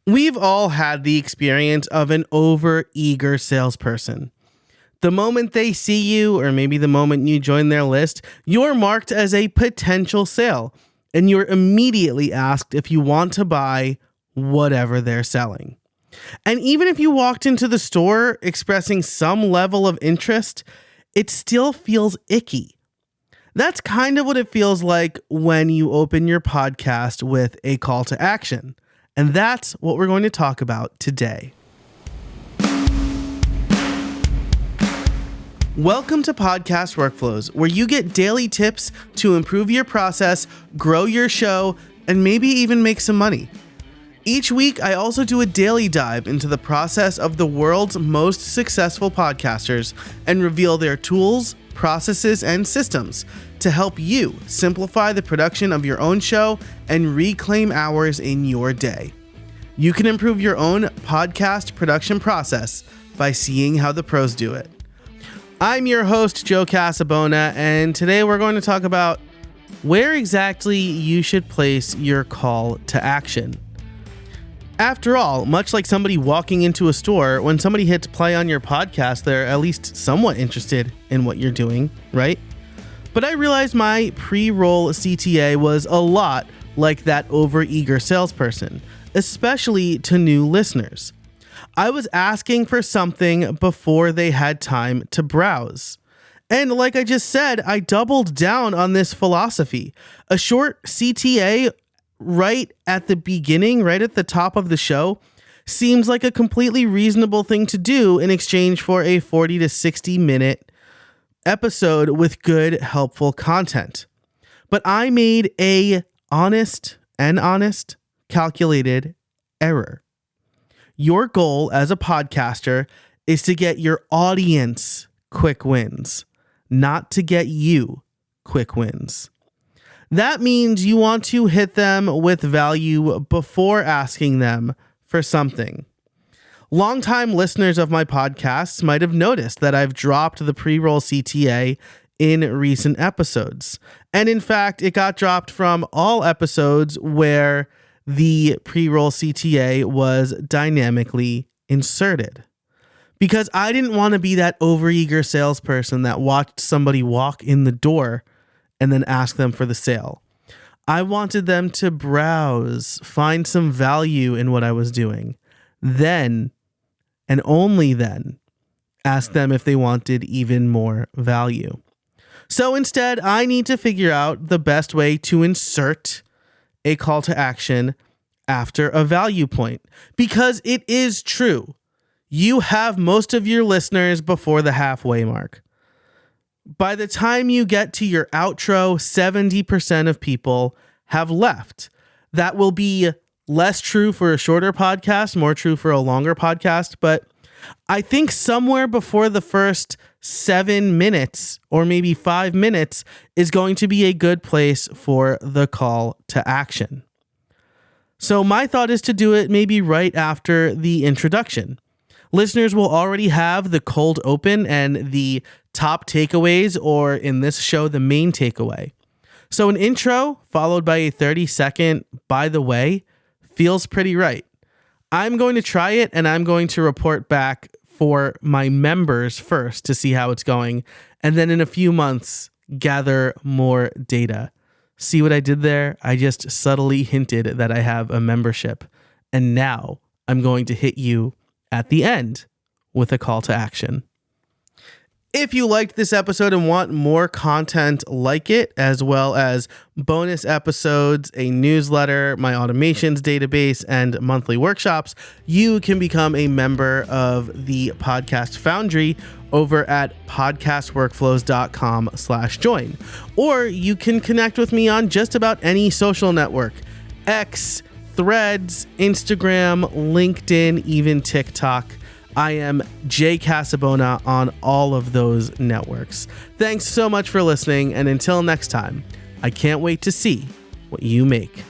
We've all had the experience of an over-eager salesperson. The moment they see you, or maybe the moment you join their list, you're marked as a potential sale, and you're immediately asked if you want to buy whatever they're selling. And even if you walked into the store expressing some level of interest, it still feels icky. That's kind of what it feels like when you open your podcast with a call to action. And that's what we're going to talk about today. Welcome to Podcast Workflows, where you get daily tips to improve your process, grow your show, and maybe even make some money. Each week, I also do a daily dive into the process of the world's most successful podcasters and reveal their tools, processes, and systems to help you simplify the production of your own show and reclaim hours in your day. You can improve your own podcast production process by seeing how the pros do it. I'm your host, Joe Casabona, and today we're going to talk about where exactly you should place your call to action. After all, much like somebody walking into a store, when somebody hits play on your podcast, they're at least somewhat interested in what you're doing, right? But I realized my pre-roll CTA was a lot like that overeager salesperson, especially to new listeners. I was asking for something before they had time to browse. And like I just said, I doubled down on this philosophy. A short CTA right at the beginning, right at the top of the show, seems like a completely reasonable thing to do in exchange for a 40 to 60 minute episode with good, helpful content. But I made a honest, calculated error. Your goal as a podcaster is to get your audience quick wins, not to get you quick wins. That means you want to hit them with value before asking them for something. Longtime listeners of my podcasts might have noticed that I've dropped the pre-roll CTA in recent episodes. And in fact, it got dropped from all episodes where the pre-roll CTA was dynamically inserted. Because I didn't want to be that overeager salesperson that watched somebody walk in the door and then ask them for the sale. I wanted them to browse, find some value in what I was doing. Then, and only then, ask them if they wanted even more value. So instead, I need to figure out the best way to insert a call to action after a value point. Because it is true. You have most of your listeners before the halfway mark. By the time you get to your outro, 70% of people have left. That will be less true for a shorter podcast, more true for a longer podcast. But I think somewhere before the first 7 minutes or maybe 5 minutes is going to be a good place for the call to action. So my thought is to do it maybe right after the introduction. Listeners will already have the cold open and the top takeaways, or in this show, the main takeaway. So an intro followed by a 30-second by the way feels pretty right. I'm going to try it and I'm going to report back for my members first to see how it's going. And then in a few months, gather more data. See what I did there? I just subtly hinted that I have a membership. And now I'm going to hit you at the end with a call to action. If you liked this episode and want more content like it, as well as bonus episodes, a newsletter, my automations database, and monthly workshops, you can become a member of the Podcast Foundry over at podcastworkflows.com/join. Or you can connect with me on just about any social network: X, Threads, Instagram, LinkedIn, even TikTok. I am Jay Casabona on all of those networks. Thanks so much for listening, and until next time, I can't wait to see what you make.